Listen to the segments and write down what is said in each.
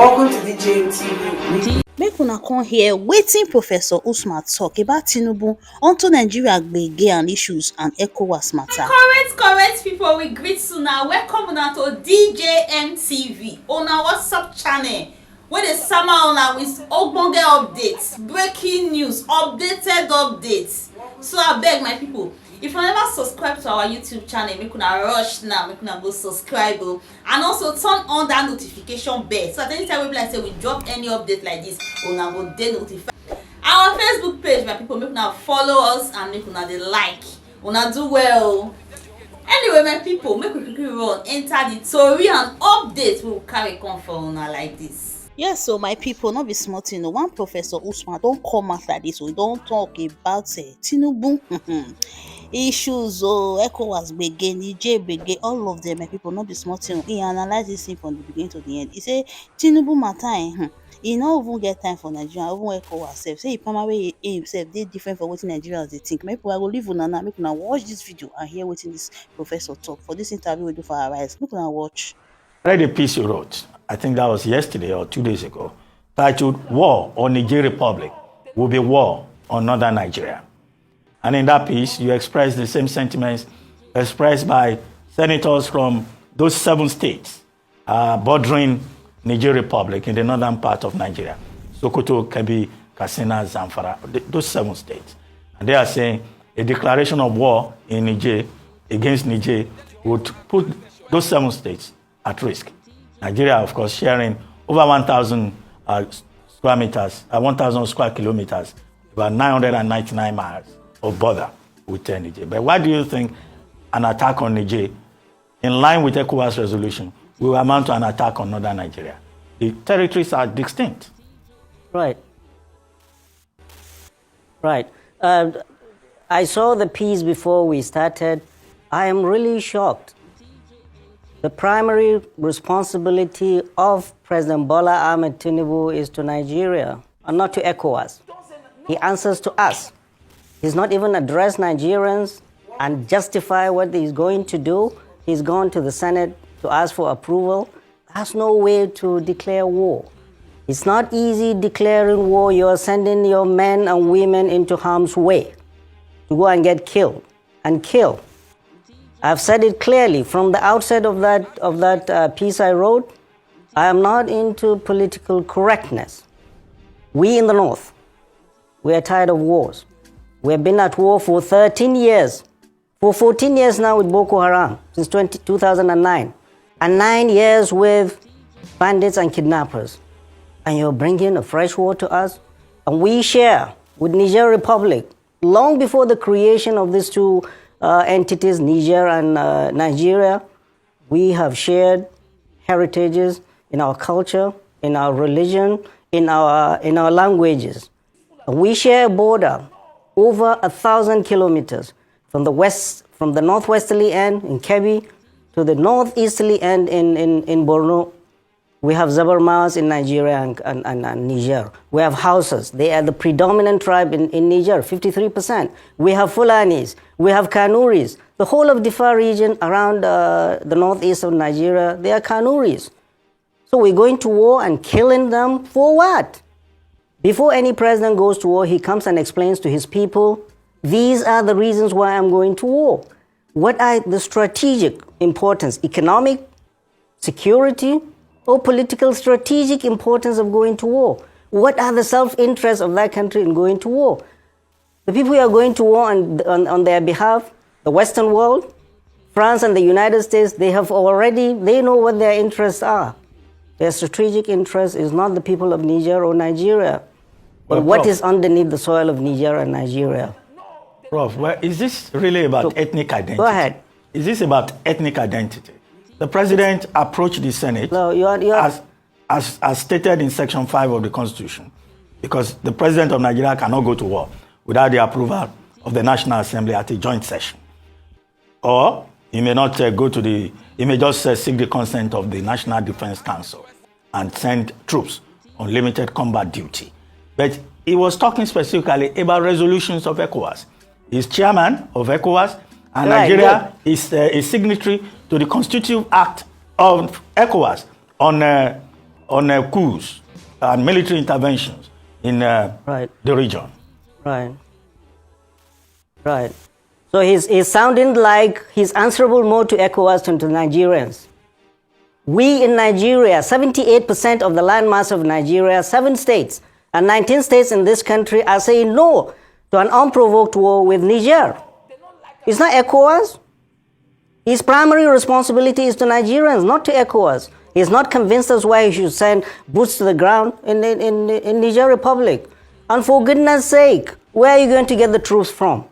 Welcome to DJ TV. Make una come here waiting Professor Usman talk about Tinubu onto Nigeria gbege and issues and ECOWAS matter. Correct people, we greet you now. Welcome una to DJ TV on our WhatsApp channel where dey sama una with ogbonge updates, breaking news, updated updates. So I beg my people, if you never subscribe to our YouTube channel, make una rush now, make una go subscribe and also turn on that notification bell so that anytime we like say we drop any update like this, una go dey notified. Our Facebook page, my people, make una follow us and make una dey like. Una do well. Anyway, my people, make we quickly run enter the tori and updates we will carry come for una like this. Yes, so my people, not be small thing. One Professor Usman don't come after this. We don't talk about Tinubu issues, ECOWAS gbege, Niger gbege, all of them. My people, not be small thing. He analyze this thing from the beginning to the end. He say Tinubu matter, he no even get time for Nigeria, even ECOWAS sef. Say he primary himself dey different from what Nigerians dey think. My people, I go leave una now. Make una watch this video and hear wetin this professor talk for this interview we do for our eyes. Make una watch. I read a piece you wrote, I think that was yesterday or 2 days ago, titled War on Niger Republic will be war on Northern Nigeria. And in that piece, you expressed the same sentiments expressed by senators from those 7 states bordering Niger Republic in the northern part of Nigeria, Sokoto, Kebbi, Katsina, Zamfara, those 7 states. And they are saying a declaration of war in Niger against Niger would put those 7 states at risk. Nigeria, of course, sharing over 1,000 square meters, 1,000 square kilometers, about 999 miles of border with Niger. But why do you think an attack on Niger, in line with ECOWAS resolution, will amount to an attack on northern Nigeria? The territories are distinct. Right. I saw the piece before we started. I am really shocked. The primary responsibility of President Bola Ahmed Tinubu is to Nigeria and not to ECOWAS. He answers to us. He's not even addressed Nigerians and justify what he's going to do. He's gone to the Senate to ask for approval. That's no way to declare war. It's not easy declaring war. You're sending your men and women into harm's way to go and get killed and kill. I've said it clearly from the outset of that piece I wrote. I am not into political correctness. We in the North, we are tired of wars. We have been at war for 13 years, for 14 years now with Boko Haram, since 2009, and 9 years with bandits and kidnappers. And you're bringing a fresh war to us? And we share with Niger Republic, long before the creation of these two entities, Niger and Nigeria, we have shared heritages in our culture, in our religion, in our languages. We share a border over 1,000 kilometers from the northwesterly end in Kebbi to the northeasterly end in Borno. We have Zabarmas in Nigeria and Niger. We have Hausas. They are the predominant tribe in Niger, 53%. We have Fulanis. We have Kanuris. The whole of Difa region around the northeast of Nigeria, they are Kanuris. So we're going to war and killing them for what? Before any president goes to war, he comes and explains to his people, these are the reasons why I'm going to war. What are the strategic importance, economic, security, or political strategic importance of going to war? What are the self-interests of that country in going to war? The people who are going to war on their behalf, the Western world, France and the United States, they know what their interests are. Their strategic interest is not the people of Niger or Nigeria, but what is underneath the soil of Niger and Nigeria. Prof, well, is this really about ethnic identity? Go ahead. Is this about ethnic identity? The president approached the Senate as stated in Section 5 of the Constitution, because the president of Nigeria cannot go to war without the approval of the National Assembly at a joint session. Or he may not he may just seek the consent of the National Defense Council and send troops on limited combat duty. But he was talking specifically about resolutions of ECOWAS. He's chairman of ECOWAS, and Nigeria is a signatory to the Constitutive Act of ECOWAS on on coups and military interventions in Right. the region. Right. Right. So he's sounding like he's answerable more to ECOWAS than to Nigerians. We in Nigeria, 78% of the landmass of Nigeria, 7 states and 19 states in this country are saying no to an unprovoked war with Niger. It's not ECOWAS. His primary responsibility is to Nigerians, not to ECOWAS. He's not convinced us why he should send boots to the ground in Niger Republic. And for goodness sake, where are you going to get the troops from?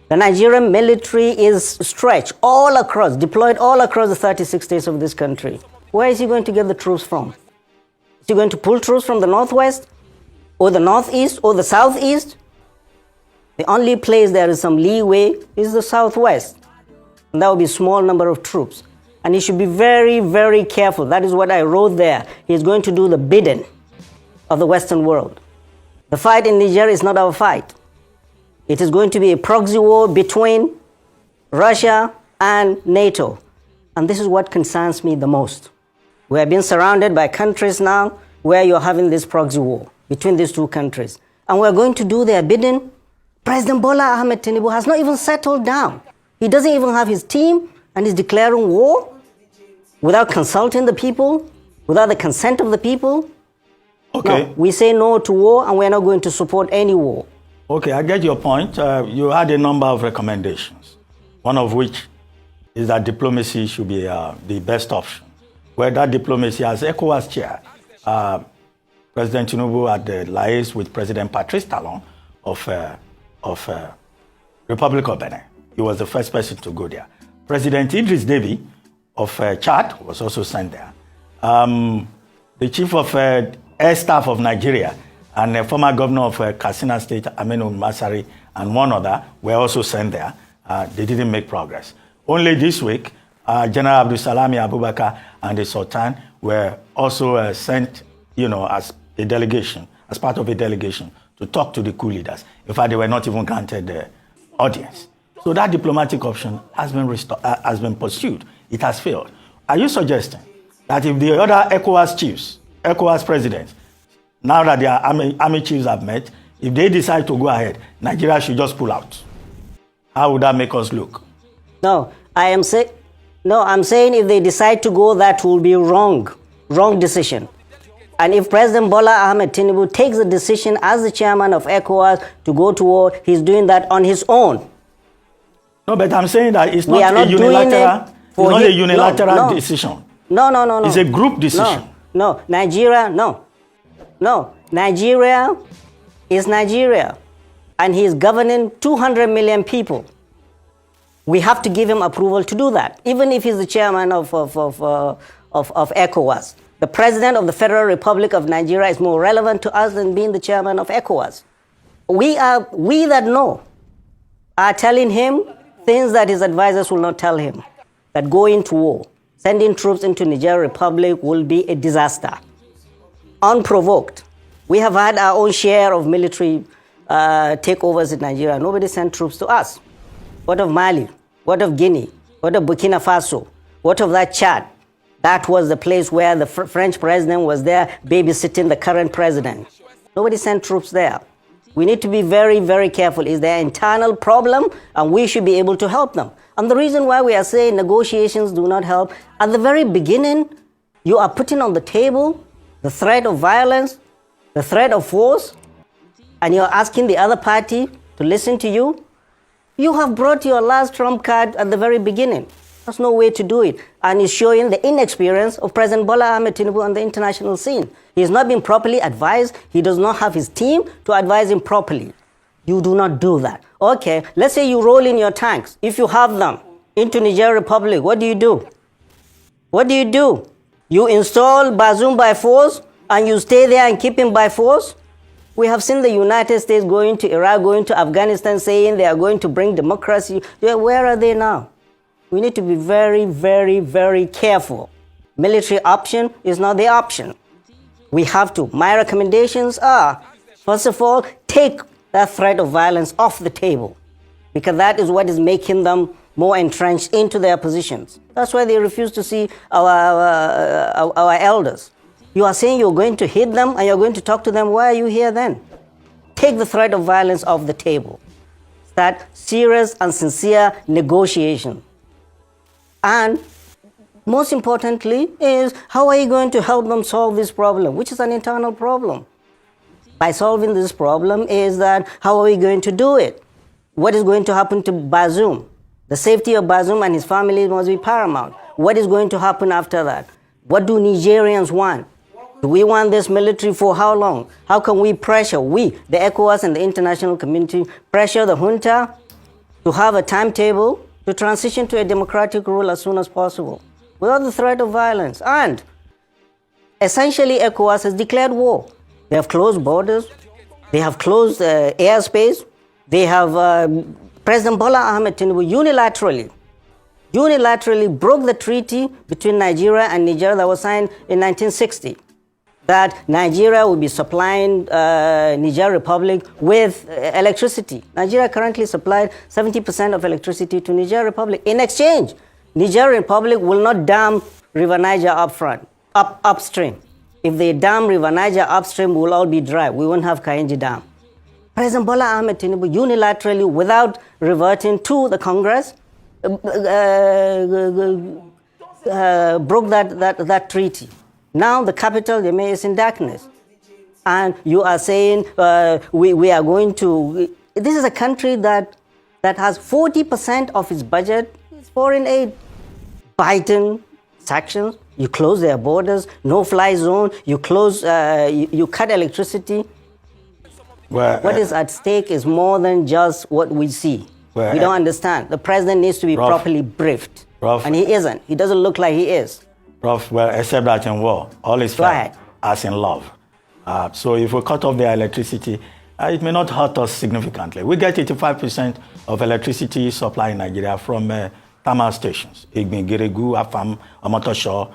The Nigerian military is stretched all across, deployed all across the 36 states of this country. Where is he going to get the troops from? Is he going to pull troops from the northwest, or the northeast, or the southeast? The only place there is some leeway is the southwest. And that will be a small number of troops. And he should be very, very careful. That is what I wrote there. He's going to do the bidding of the Western world. The fight in Niger is not our fight. It is going to be a proxy war between Russia and NATO. And this is what concerns me the most. We are being surrounded by countries now where you're having this proxy war between these two countries. And we're going to do their bidding. President Bola Ahmed Tinubu has not even settled down. He doesn't even have his team and he's declaring war without consulting the people, without the consent of the people. Okay. No, we say no to war and we're not going to support any war. Okay, I get your point. You had a number of recommendations, one of which is that diplomacy should be the best option. Where that diplomacy, as ECOWAS chair, President Tinubu had liaised with President Patrice Talon of Republic of Benin. He was the first person to go there. President Idris Deby of Chad was also sent there. The chief of air staff of Nigeria and the former governor of Katsina State, Aminu Masari, and one other were also sent there. They didn't make progress. Only this week, General Abdul Salami Abubakar and the Sultan were also sent, as a delegation, as part of a delegation, to talk to the coup leaders. In fact, they were not even granted the audience. So that diplomatic option has been pursued. It has failed. Are you suggesting that if the other ECOWAS chiefs, ECOWAS presidents, now that their army chiefs have met, if they decide to go ahead, Nigeria should just pull out? How would that make us look? No, I'm saying if they decide to go, that will be wrong decision. And if President Bola Ahmed Tinubu takes the decision as the chairman of ECOWAS to go to war, he's doing that on his own. No, but I'm saying that it's not a unilateral decision. No. It's a group decision. No, Nigeria is Nigeria. And he is governing 200 million people. We have to give him approval to do that, even if he's the chairman of ECOWAS. The president of the Federal Republic of Nigeria is more relevant to us than being the chairman of ECOWAS. We that know are telling him things that his advisors will not tell him, that going to war, sending troops into Niger Republic will be a disaster, unprovoked. We have had our own share of military takeovers in Nigeria. Nobody sent troops to us. What of Mali? What of Guinea? What of Burkina Faso? What of that Chad? That was the place where the French president was there babysitting the current president. Nobody sent troops there. We need to be very, very careful. It's their internal problem, and we should be able to help them. And the reason why we are saying negotiations do not help, at the very beginning, you are putting on the table the threat of violence, the threat of force, and you're asking the other party to listen to you. You have brought your last trump card at the very beginning. There's no way to do it. And it's showing the inexperience of President Bola Ahmed Tinubu on the international scene. He has not been properly advised. He does not have his team to advise him properly. You do not do that. Okay, let's say you roll in your tanks, if you have them, into Niger Republic. What do you do? What do you do? You install Bazoum by force and you stay there and keep him by force? We have seen the United States going to Iraq, going to Afghanistan, saying they are going to bring democracy. Where are they now? We need to be very, very, very careful. Military option is not the option. We have to. My recommendations are, first of all, take that threat of violence off the table, because that is what is making them more entrenched into their positions. That's why they refuse to see our elders. You are saying you're going to hit them and you're going to talk to them. Why are you here then? Take the threat of violence off the table. Start serious and sincere negotiation. And most importantly is, how are you going to help them solve this problem, which is an internal problem? By solving this problem is that, how are we going to do it? What is going to happen to Bazoum? The safety of Bazoum and his family must be paramount. What is going to happen after that? What do Nigerians want? Do we want this military for how long? How can we pressure, the ECOWAS and the international community, pressure the junta to have a timetable to transition to a democratic rule as soon as possible, without the threat of violence? And essentially, ECOWAS has declared war. They have closed borders. They have closed airspace. They have, President Bola Ahmed Tinubu unilaterally broke the treaty between Nigeria and Niger that was signed in 1960. That Nigeria will be supplying Niger Republic with electricity. Nigeria currently supplied 70% of electricity to Niger Republic. In exchange, Niger Republic will not dam River Niger upstream. If they dam River Niger upstream, we'll all be dry. We won't have Kainji Dam. President Bola Ahmed Tinubu unilaterally, without reverting to the Congress, broke that treaty. Now the capital, Yemé, is in darkness. And you are saying we are going to... This is a country that has 40% of its budget is foreign aid. Biden sanctions, you close their borders, no-fly zone, you close, you cut electricity. Well, what is at stake is more than just what we see. Well, we don't understand. The president needs to be properly briefed. And he isn't. He doesn't look like he is. Prof, well, except that in war, all is fair as in love. So if we cut off their electricity, it may not hurt us significantly. We get 85% of electricity supply in Nigeria from thermal stations. Igbin, Giregu, Afam, Omotosho,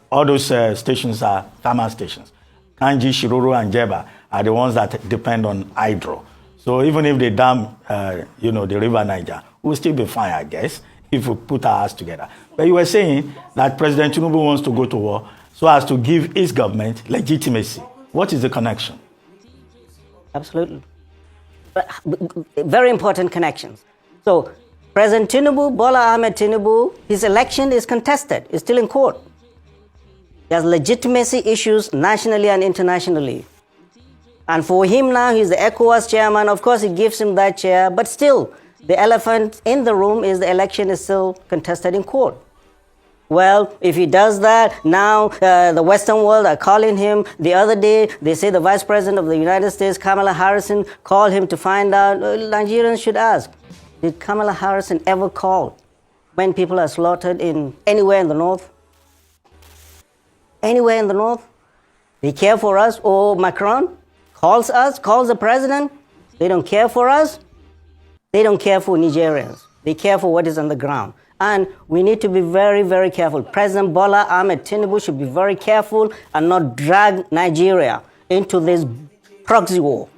all those stations are thermal stations. Kanji, Shiruru, and Jeba are the ones that depend on hydro. So even if they dam, the river Niger, we'll still be fine, I guess, if we put our hearts together. But you were saying that President Tinubu wants to go to war so as to give his government legitimacy. What is the connection? Absolutely. Very important connections. So President Tinubu, Bola Ahmed Tinubu, his election is contested. It's still in court. He has legitimacy issues nationally and internationally. And for him now, he's the ECOWAS chairman. Of course, it gives him that chair. But still, the elephant in the room is the election is still contested in court. Well, if he does that, now the Western world are calling him. The other day, they say the Vice President of the United States, Kamala Harris, called him to find out. Nigerians should ask, did Kamala Harris ever call when people are slaughtered anywhere in the North? Anywhere in the North? They care for us? Or Macron calls us, calls the president? They don't care for us? They don't care for Nigerians. They care for what is on the ground. And we need to be very, very careful. President Bola Ahmed Tinubu should be very careful and not drag Nigeria into this proxy war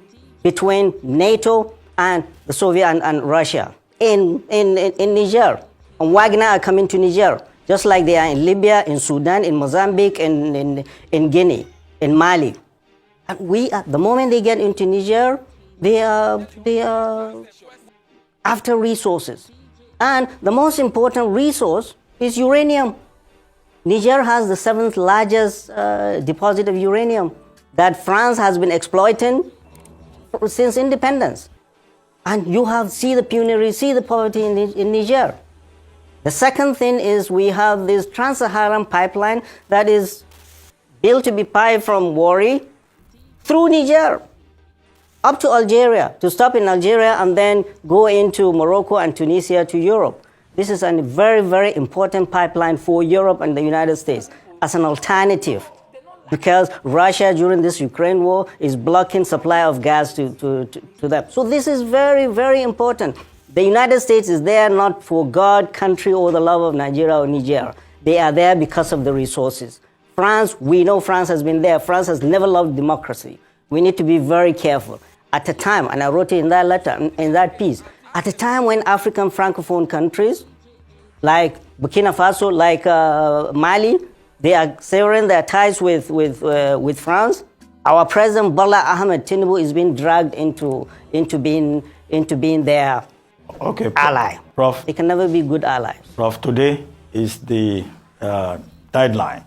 between NATO and the Soviet and Russia in Niger. And Wagner are coming to Niger, just like they are in Libya, in Sudan, in Mozambique, in Guinea, in Mali. And the moment they get into Niger, they are after resources. And the most important resource is uranium. Niger has the 7th largest deposit of uranium that France has been exploiting since independence. And you see the penury, see the poverty in Niger. The second thing is we have this Trans-Saharan pipeline that is built to be piped from Warri through Niger up to Algeria, to stop in Algeria and then go into Morocco and Tunisia to Europe. This is a very, very important pipeline for Europe and the United States as an alternative, because Russia during this Ukraine war is blocking supply of gas to them. So this is very, very important. The United States is there not for God, country, or the love of Nigeria or Niger. They are there because of the resources. France, we know France has been there. France has never loved democracy. We need to be very careful. At a time, and I wrote it in that letter, in that piece, at a time when African Francophone countries like Burkina Faso, like Mali, They are severing their ties with France. Our president Bola Ahmed Tinubu is being dragged into being their ally. Prof. They can never be good allies. Prof, today is the deadline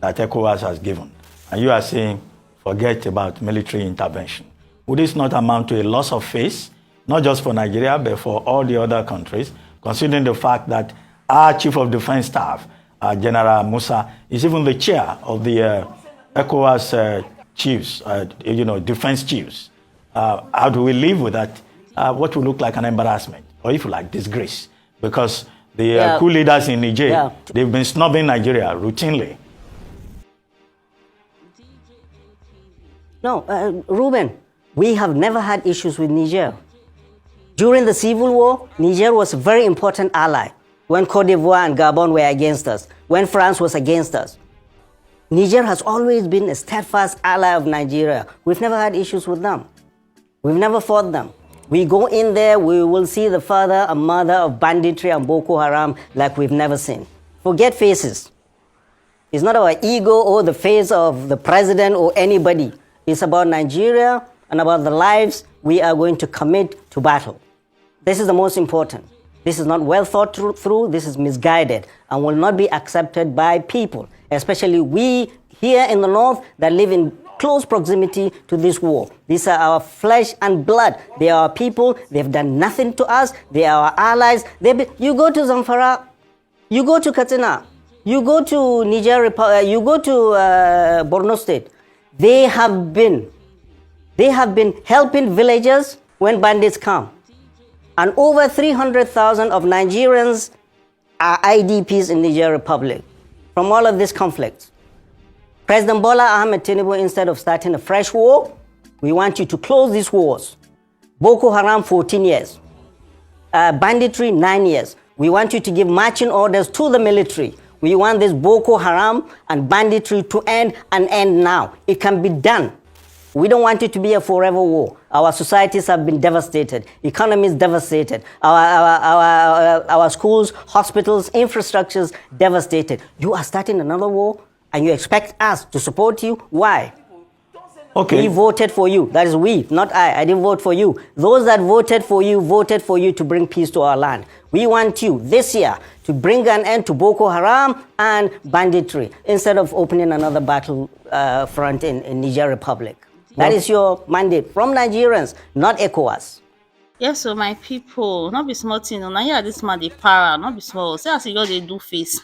that ECOWAS has given, and you are saying forget about military intervention. Would this not amount to a loss of face, not just for Nigeria, but for all the other countries, considering the fact that our Chief of Defense Staff, General Musa, is even the chair of the ECOWAS chiefs, defense chiefs? How do we live with that? What will look like an embarrassment, or if you like, disgrace? Because the coup leaders in Niger, they've been snubbing Nigeria routinely. No, Ruben, we have never had issues with Niger. During the Civil War, Niger was a very important ally. When Cote d'Ivoire and Gabon were against us, when France was against us. Niger has always been a steadfast ally of Nigeria. We've never had issues with them. We've never fought them. We go in there, we will see the father and mother of banditry and Boko Haram like we've never seen. Forget faces. It's not our ego or the face of the president or anybody. It's about Nigeria and about the lives we are going to commit to battle. This is the most important. This is not well thought through, this is misguided and will not be accepted by people, especially we here in the north that live in close proximity to this war. These are our flesh and blood. They are our people. They've done nothing to us. They are our allies. You go to Zamfara, you go to Katsina, you go to Niger, you go to Borno State. They have been helping villagers when bandits come. And over 300,000 of Nigerians are IDPs in Niger Republic from all of these conflicts. President Bola Ahmed Tinubu, instead of starting a fresh war, we want you to close these wars. Boko Haram, 14 years. Banditry, 9 years. We want you to give marching orders to the military. We want this Boko Haram and banditry to end and end now. It can be done. We don't want it to be a forever war. Our societies have been devastated. Economies devastated. Our schools, hospitals, infrastructures devastated. You are starting another war and you expect us to support you? Why? Okay. We voted for you. That is we, not I. I didn't vote for you. Those that voted for you to bring peace to our land. We want you this year to bring an end to Boko Haram and banditry instead of opening another battle front in Niger Republic. That is your mandate from Nigerians, not ECOWAS. Yes, so my people, not be small thing. Now here this man the para, not be small. Say as you just they do face.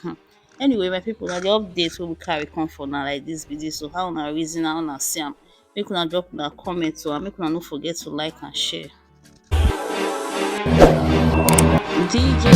Anyway, my people, now the updates we will carry come for now like this video. So how na reason, how na see am. Make una drop una comment so and make una no forget to like and share. DJ